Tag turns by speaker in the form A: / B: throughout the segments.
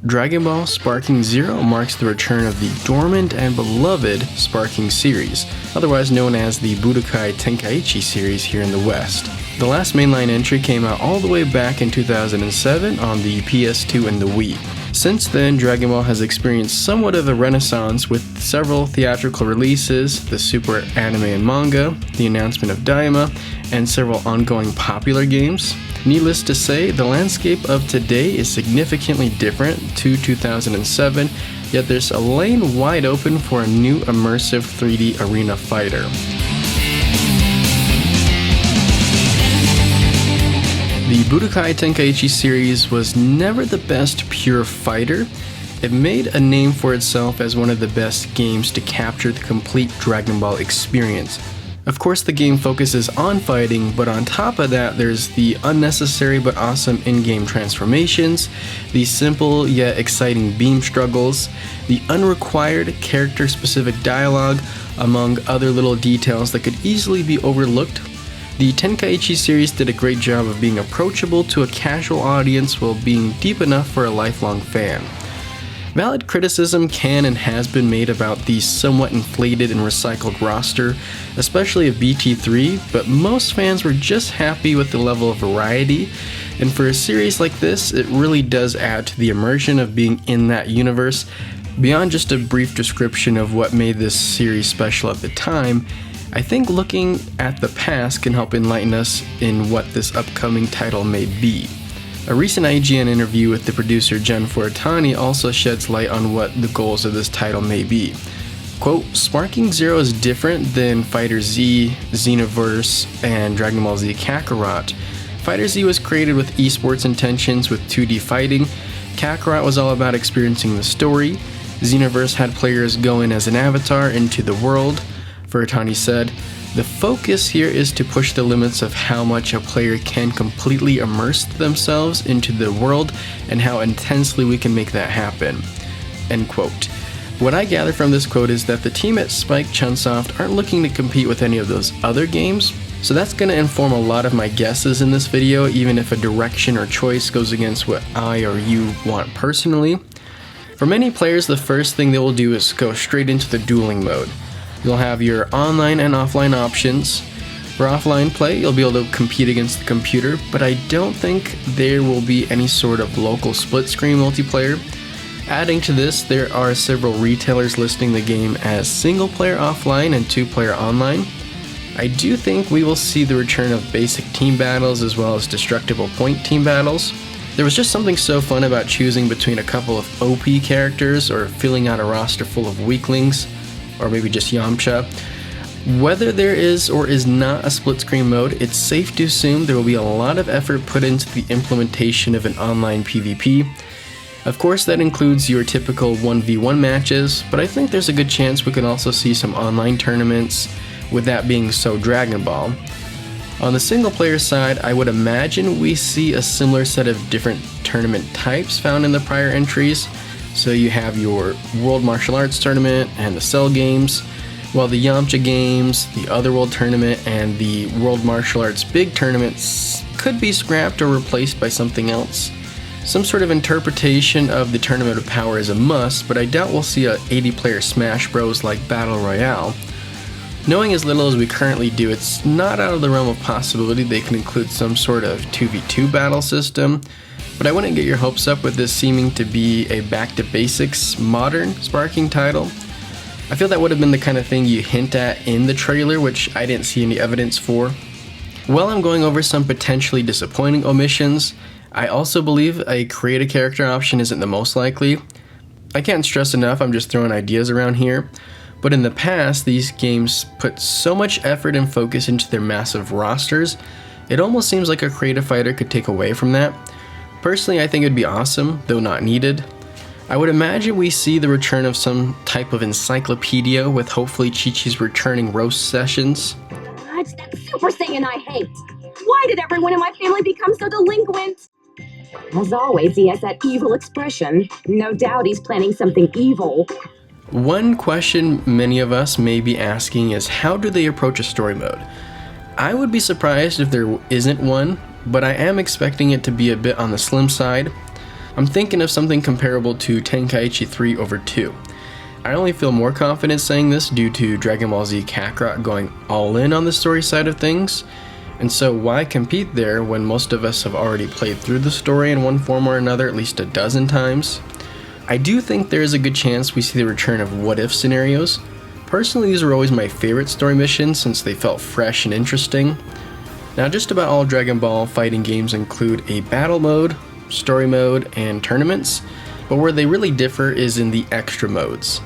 A: Dragon Ball Sparking Zero marks the return of the dormant and beloved Sparking series, otherwise known as the Budokai Tenkaichi series here in the West. The last mainline entry came out all the way back in 2007 on the PS2 and the Wii. Since then, Dragon Ball has experienced somewhat of a renaissance with several theatrical releases, the Super Anime and Manga, the announcement of Daima, and several ongoing popular games. Needless to say, the landscape of today is significantly different to 2007, yet there's a lane wide open for a new immersive 3D arena fighter. The Budokai Tenkaichi series was never the best pure fighter. It made a name for itself as one of the best games to capture the complete Dragon Ball experience. Of course, the game focuses on fighting, but on top of that, there's the unnecessary but awesome in-game transformations, the simple yet exciting beam struggles, the unrequired character-specific dialogue, among other little details that could easily be overlooked. The Tenkaichi series did a great job of being approachable to a casual audience while being deep enough for a lifelong fan. Valid criticism can and has been made about the somewhat inflated and recycled roster, especially of BT3, but most fans were just happy with the level of variety, and for a series like this, it really does add to the immersion of being in that universe. Beyond just a brief description of what made this series special at the time, I think looking at the past can help enlighten us in what this upcoming title may be. A recent IGN interview with the producer Jen Furatani also sheds light on what the goals of this title may be. Quote, Sparking Zero is different than Fighter Z, Xenoverse, and Dragon Ball Z Kakarot. Fighter Z was created with esports intentions with 2D fighting. Kakarot was all about experiencing the story. Xenoverse had players go in as an avatar into the world. Furatani said, the focus here is to push the limits of how much a player can completely immerse themselves into the world and how intensely we can make that happen. End quote. What I gather from this quote is that the team at Spike Chunsoft aren't looking to compete with any of those other games, so that's going to inform a lot of my guesses in this video, even if a direction or choice goes against what I or you want personally. For many players, the first thing they will do is go straight into the dueling mode. You'll have your online and offline options. For offline play, you'll be able to compete against the computer, but I don't think there will be any sort of local split-screen multiplayer. Adding to this, there are several retailers listing the game as single-player offline and two-player online. I do think we will see the return of basic team battles as well as destructible point team battles. There was just something so fun about choosing between a couple of OP characters or filling out a roster full of weaklings, or maybe just Yamcha. Whether there is or is not a split screen mode, it's safe to assume there will be a lot of effort put into the implementation of an online PvP. Of course, that includes your typical 1v1 matches, but I think there's a good chance we could also see some online tournaments, with that being so Dragon Ball. On the single player side, I would imagine we see a similar set of different tournament types found in the prior entries. So you have your World Martial Arts Tournament and the Cell Games, while the Yamcha Games, the Otherworld Tournament, and the World Martial Arts Big Tournaments could be scrapped or replaced by something else. Some sort of interpretation of the Tournament of Power is a must, but I doubt we'll see a 80-player Smash Bros. Like Battle Royale. Knowing as little as we currently do, it's not out of the realm of possibility they can include some sort of 2v2 battle system, but I wouldn't get your hopes up with this seeming to be a back-to-basics, modern Sparking title. I feel that would have been the kind of thing you hint at in the trailer, which I didn't see any evidence for. While I'm going over some potentially disappointing omissions, I also believe a create a character option isn't the most likely. I can't stress enough, I'm just throwing ideas around here, but in the past, these games put so much effort and focus into their massive rosters, it almost seems like a creative fighter could take away from that. Personally, I think it would be awesome, though not needed. I would imagine we see the return of some type of encyclopedia with hopefully Chi-Chi's returning roast sessions.
B: That's that Super Saiyan I hate! Why did everyone in my family become so delinquent? As always, he has that evil expression. No doubt he's planning something evil.
A: One question many of us may be asking is, how do they approach a story mode? I would be surprised if there isn't one, but I am expecting it to be a bit on the slim side. I'm thinking of something comparable to Tenkaichi 3 over 2. I only feel more confident saying this due to Dragon Ball Z Kakarot going all in on the story side of things, and so why compete there when most of us have already played through the story in one form or another at least a dozen times? I do think there is a good chance we see the return of what-if scenarios. Personally, these were always my favorite story missions since they felt fresh and interesting. Now, just about all Dragon Ball fighting games include a battle mode, story mode, and tournaments, but where they really differ is in the extra modes.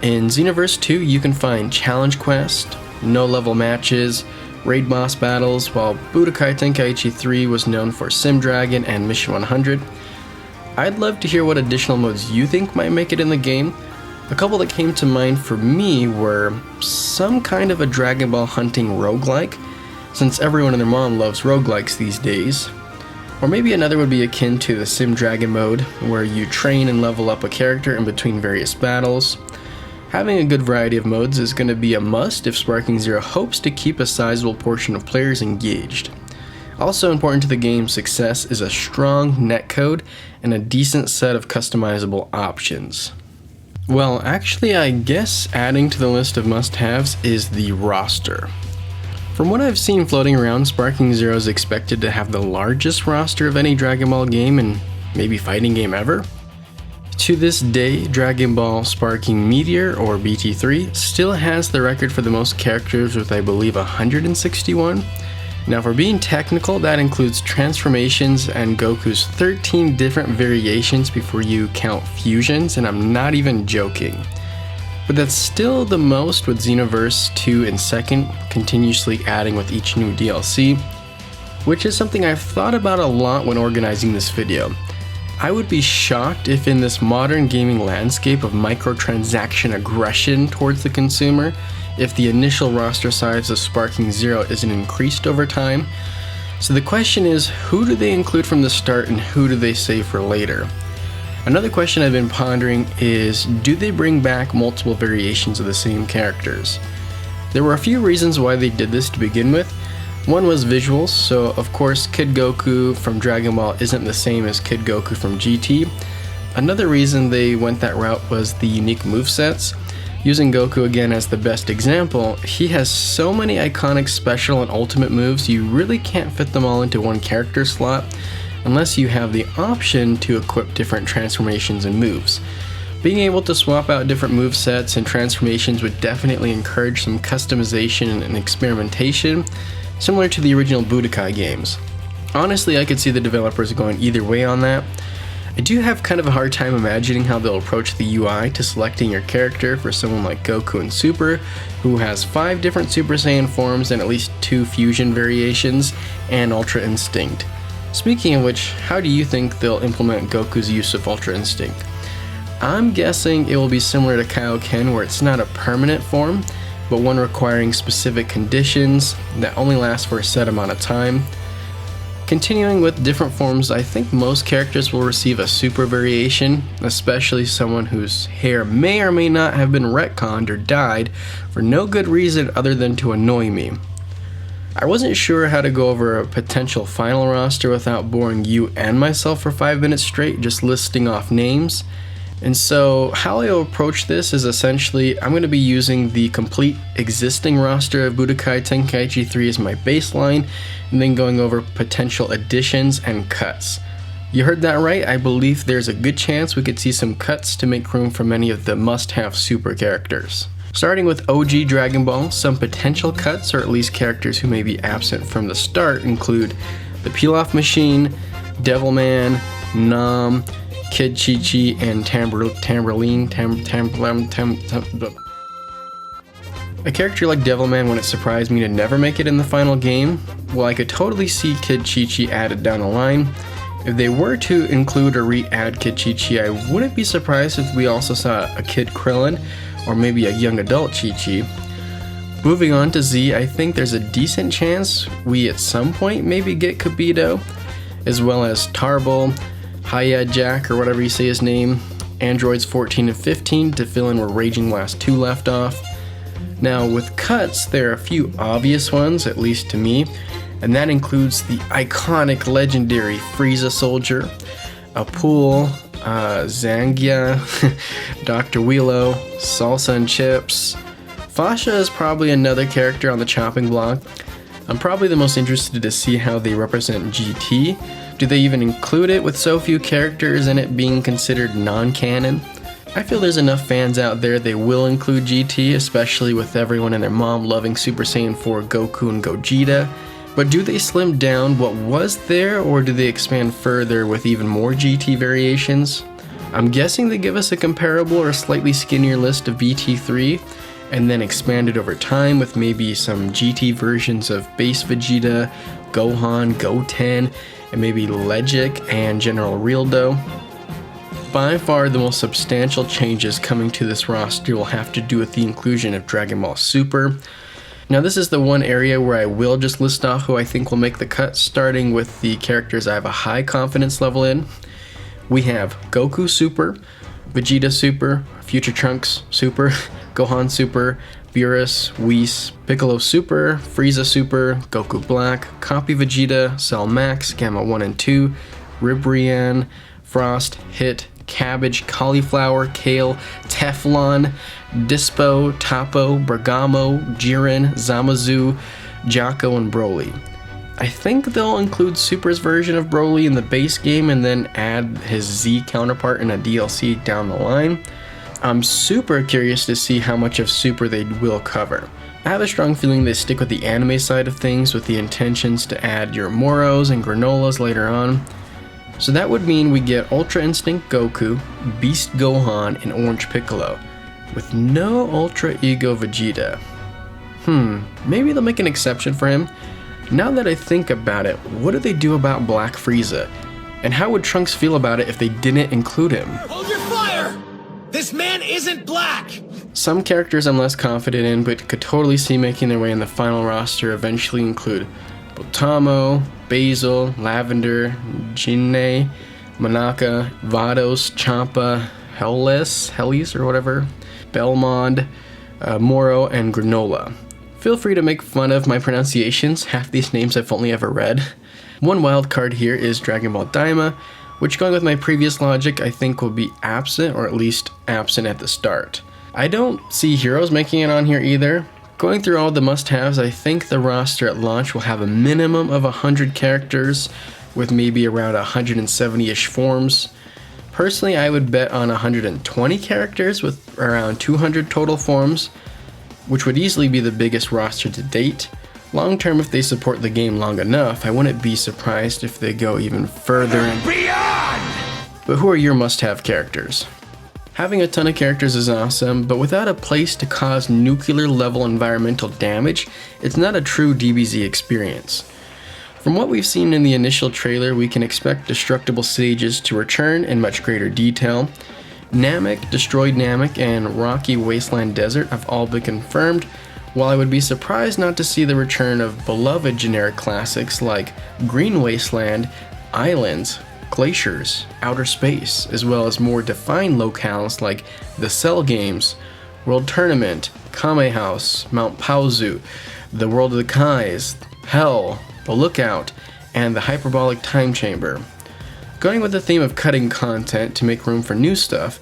A: In Xenoverse 2, you can find challenge quest, no-level matches, raid boss battles, while Budokai Tenkaichi 3 was known for Sim Dragon and Mission 100. I'd love to hear what additional modes you think might make it in the game. A couple that came to mind for me were some kind of a Dragon Ball hunting roguelike, since everyone and their mom loves roguelikes these days. Or maybe another would be akin to the Sim Dragon mode, where you train and level up a character in between various battles. Having a good variety of modes is going to be a must if Sparking Zero hopes to keep a sizable portion of players engaged. Also important to the game's success is a strong netcode and a decent set of customizable options. Well, actually, I guess adding to the list of must-haves is the roster. From what I've seen floating around, Sparking Zero is expected to have the largest roster of any Dragon Ball game and maybe fighting game ever. To this day, Dragon Ball Sparking Meteor, or BT3, still has the record for the most characters with I believe 161. Now for being technical, that includes transformations and Goku's 13 different variations before you count fusions, and I'm not even joking. But that's still the most, with Xenoverse 2 and 2nd continuously adding with each new DLC, which is something I've thought about a lot when organizing this video. I would be shocked if in this modern gaming landscape of microtransaction aggression towards the consumer, if the initial roster size of Sparking Zero isn't increased over time. So the question is, who do they include from the start and who do they save for later? Another question I've been pondering is, do they bring back multiple variations of the same characters? There were a few reasons why they did this to begin with. One was visuals, so of course Kid Goku from Dragon Ball isn't the same as Kid Goku from GT. Another reason they went that route was the unique movesets. Using Goku again as the best example, he has so many iconic special and ultimate moves you really can't fit them all into one character slot unless you have the option to equip different transformations and moves. Being able to swap out different movesets and transformations would definitely encourage some customization and experimentation, similar to the original Budokai games. Honestly, I could see the developers going either way on that. I do have kind of a hard time imagining how they'll approach the UI to selecting your character for someone like Goku in Super, who has 5 different Super Saiyan forms and at least 2 fusion variations, and Ultra Instinct. Speaking of which, how do you think they'll implement Goku's use of Ultra Instinct? I'm guessing it will be similar to Kaioken, where it's not a permanent form, but one requiring specific conditions that only last for a set amount of time. Continuing with different forms, I think most characters will receive a super variation, especially someone whose hair may or may not have been retconned or dyed for no good reason other than to annoy me. I wasn't sure how to go over a potential final roster without boring you and myself for 5 minutes straight just listing off names. And so how I approach this is essentially I'm going to be using the complete existing roster of Budokai Tenkaichi 3 as my baseline, and then going over potential additions and cuts. You heard that right, I believe there's a good chance we could see some cuts to make room for many of the must-have super characters. Starting with OG Dragon Ball, some potential cuts, or at least characters who may be absent from the start, include the Pilaf Machine, Devilman, Nam, Kid Chi-Chi, and Tamberline. A character like Devilman wouldn't surprise me to never make it in the final game. Well, I could totally see Kid Chi-Chi added down the line. If they were to include or re-add Kid Chi-Chi, I wouldn't be surprised if we also saw a Kid Krillin, or maybe a young adult Chi-Chi. Moving on to Z, I think there's a decent chance we at some point maybe get Kibito, as well as Tarbell, Hiya Jack, or whatever you say his name, androids 14 and 15 to fill in where Raging Blast 2 left off. Now with cuts, there are a few obvious ones, at least to me, and that includes the iconic legendary Frieza Soldier, a pool, Zangia, Dr. Wheelo, Salsa and Chips. Fasha is probably another character on the chopping block. I'm probably the most interested to see how they represent GT. Do they even include it with so few characters and it being considered non-canon? I feel there's enough fans out there they will include GT, especially with everyone and their mom loving Super Saiyan 4 Goku and Gogeta. But do they slim down what was there, or do they expand further with even more GT variations? I'm guessing they give us a comparable or slightly skinnier list of BT3, and then expand it over time with maybe some GT versions of base Vegeta, Gohan, Goten, and maybe Legic and General Realdo. By far the most substantial changes coming to this roster will have to do with the inclusion of Dragon Ball Super. Now this is the one area where I will just list off who I think will make the cut, starting with the characters I have a high confidence level in. We have Goku Super, Vegeta Super, Future Trunks Super, Gohan Super, Beerus, Whis, Piccolo Super, Frieza Super, Goku Black, Copy Vegeta, Cell Max, Gamma 1 and 2, Ribrianne, Frost, Hit, Cabbage, Cauliflower, Kale, Teflon, Dispo, Tapo, Bergamo, Jiren, Zamazu, Jocko, and Broly. I think they'll include Super's version of Broly in the base game and then add his Z counterpart in a DLC down the line. I'm super curious to see how much of Super they will cover. I have a strong feeling they stick with the anime side of things with the intentions to add your Moros and Granolas later on. So that would mean we get Ultra Instinct Goku, Beast Gohan, and Orange Piccolo, with no Ultra Ego Vegeta. Maybe they'll make an exception for him. Now that I think about it, what do they do about Black Frieza? And how would Trunks feel about it if they didn't include him?
C: Hold your fire! This man isn't black!
A: Some characters I'm less confident in, but could totally see making their way in the final roster eventually include Botamo, Basil, Lavender, Jinne, Manaka, Vados, Champa, Hellis or whatever, Belmond, Moro, and Granola. Feel free to make fun of my pronunciations, half these names I've only ever read. One wild card here is Dragon Ball Daima, which, going with my previous logic, I think will be absent, or at least absent at the start. I don't see Heroes making it on here either. Going through all the must-haves, I think the roster at launch will have a minimum of 100 characters, with maybe around 170-ish forms. Personally, I would bet on 120 characters with around 200 total forms, which would easily be the biggest roster to date. Long term, if they support the game long enough, I wouldn't be surprised if they go even further and beyond! But who are your must-have characters? Having a ton of characters is awesome, but without a place to cause nuclear-level environmental damage, it's not a true DBZ experience. From what we've seen in the initial trailer, we can expect destructible stages to return in much greater detail. Namek, Destroyed Namek, and Rocky Wasteland Desert have all been confirmed, while I would be surprised not to see the return of beloved generic classics like Green Wasteland, Islands, Glaciers, Outer Space, as well as more defined locales like the Cell Games, World Tournament, Kame House, Mount Paozu, the World of the Kais, Hell, the Lookout, and the Hyperbolic Time Chamber. Going with the theme of cutting content to make room for new stuff,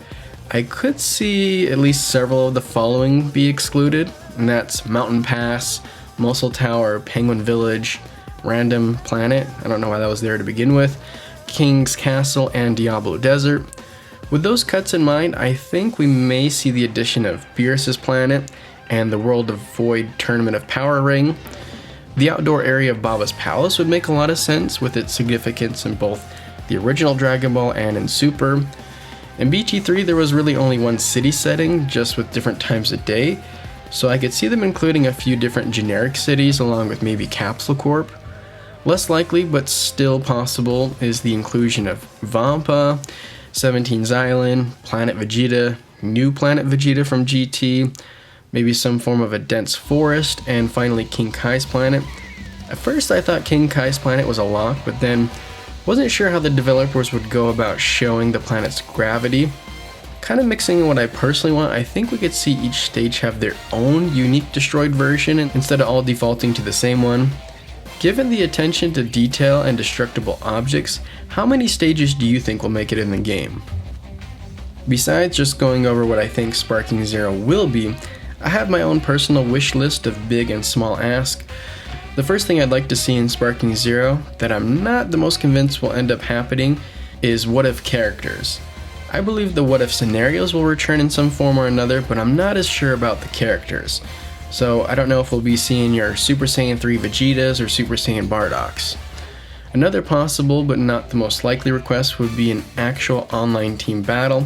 A: I could see at least several of the following be excluded, and that's Mountain Pass, Muscle Tower, Penguin Village, Random Planet, I don't know why that was there to begin with, King's Castle, and Diablo Desert. With those cuts in mind, I think we may see the addition of Beerus' Planet and the World of Void Tournament of Power Ring. The outdoor area of Baba's Palace would make a lot of sense with its significance in both the original Dragon Ball and in Super. In BT3 there was really only one city setting, just with different times of day, so I could see them including a few different generic cities along with maybe Capsule Corp. Less likely, but still possible, is the inclusion of Vampa, 17's Island, Planet Vegeta, New Planet Vegeta from GT, maybe some form of a dense forest, and finally King Kai's planet. At first I thought King Kai's planet was a lock, but then wasn't sure how the developers would go about showing the planet's gravity. Kind of mixing in what I personally want, I think we could see each stage have their own unique destroyed version instead of all defaulting to the same one. Given the attention to detail and destructible objects, how many stages do you think will make it in the game? Besides just going over what I think Sparking Zero will be, I have my own personal wish list of big and small asks. The first thing I'd like to see in Sparking Zero, that I'm not the most convinced will end up happening, is what if characters. I believe the what if scenarios will return in some form or another, but I'm not as sure about the characters. So I don't know if we'll be seeing your Super Saiyan 3 Vegetas or Super Saiyan Bardoks. Another possible but not the most likely request would be an actual online team battle.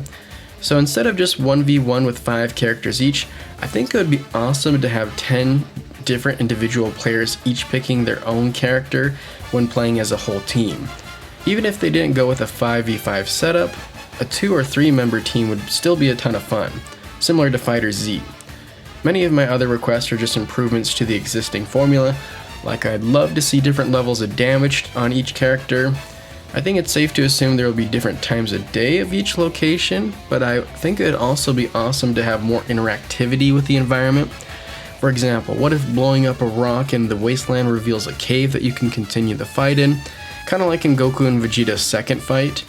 A: So instead of just 1v1 with 5 characters each, I think it would be awesome to have 10 different individual players each picking their own character when playing as a whole team. Even if they didn't go with a 5v5 setup, a 2 or 3 member team would still be a ton of fun, similar to Fighter Z. Many of my other requests are just improvements to the existing formula, like I'd love to see different levels of damage on each character. I think it's safe to assume there will be different times of day of each location, but I think it would also be awesome to have more interactivity with the environment. For example, what if blowing up a rock in the wasteland reveals a cave that you can continue the fight in, kind of like in Goku and Vegeta's second fight?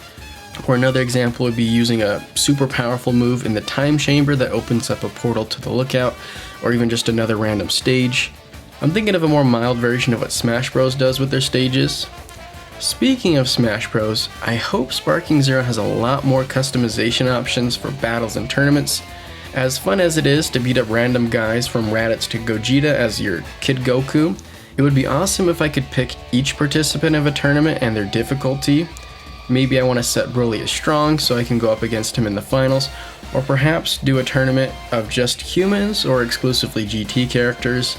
A: Or another example would be using a super powerful move in the time chamber that opens up a portal to the lookout, or even just another random stage. I'm thinking of a more mild version of what Smash Bros does with their stages. Speaking of Smash Bros, I hope Sparking Zero has a lot more customization options for battles and tournaments. As fun as it is to beat up random guys from Raditz to Gogeta as your Kid Goku, it would be awesome if I could pick each participant of a tournament and their difficulty. Maybe I want to set Broly as strong so I can go up against him in the finals, or perhaps do a tournament of just humans or exclusively GT characters.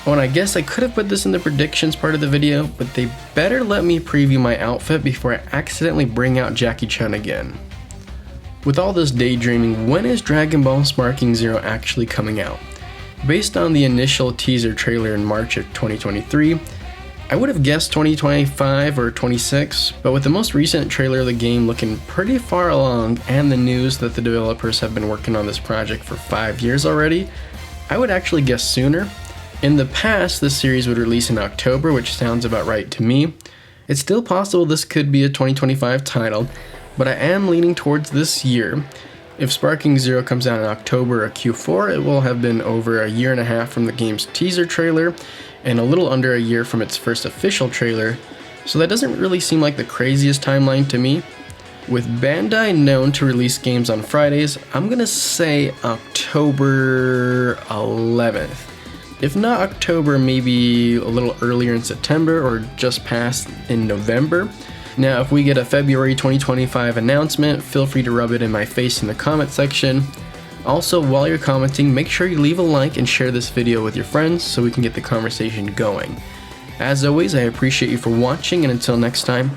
A: Oh, and I guess I could have put this in the predictions part of the video, but they better let me preview my outfit before I accidentally bring out Jackie Chun again. With all this daydreaming, when is Dragon Ball Sparking Zero actually coming out? Based on the initial teaser trailer in March of 2023, I would have guessed 2025 or 26, but with the most recent trailer of the game looking pretty far along and the news that the developers have been working on this project for 5 years already, I would actually guess sooner. In the past, this series would release in October, which sounds about right to me. It's still possible this could be a 2025 title, but I am leaning towards this year. If Sparking Zero comes out in October or Q4, it will have been over a year and a half from the game's teaser trailer, and a little under a year from its first official trailer, so that doesn't really seem like the craziest timeline to me. With Bandai known to release games on Fridays, I'm gonna say October 11th. If not October, maybe a little earlier in September or just past in November. Now, if we get a February 2025 announcement, feel free to rub it in my face in the comment section. Also, while you're commenting, make sure you leave a like and share this video with your friends so we can get the conversation going. As always, I appreciate you for watching, and until next time,